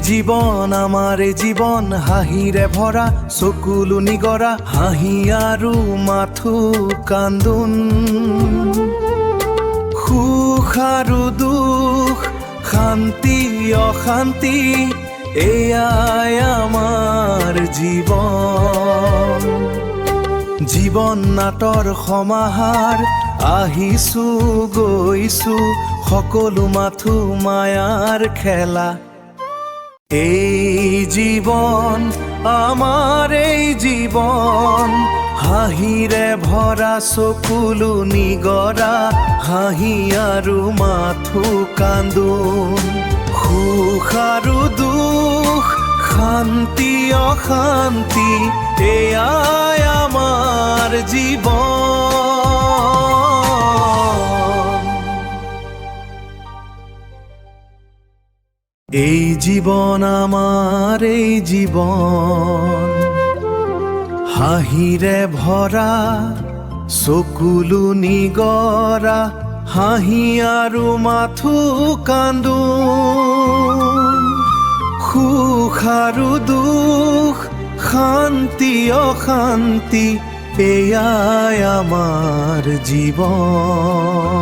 জীৱন আমাৰ জীৱন হাঁহিৰে ভৰা চকুলো নিগৰা হাঁহি আৰু মাথো কান্দোন সুখ আৰু দুখ শান্তি অশান্তি এয়াই আমাৰ জীৱন জীৱন নাটৰ সমাহাৰ আহিছো গৈছো সকলো মাথো মায়াৰ খেলা এই জীৱন আমাৰ এই জীৱন হাঁহিৰে ভৰা চকুলো নিগৰা হাঁহি আৰু মাথো কান্দোন সুখ আৰু দুখ শান্তি অশান্তি এয়াই আমাৰ জীৱন এই জীৱন আমাৰ এই জীৱন হাঁহিৰে ভৰা চকুলো নিগৰা হাঁহি আৰু মাথো কান্দোন সুখ আৰু দুখ শান্তি অশান্তি এয়াই আমাৰ জীৱন।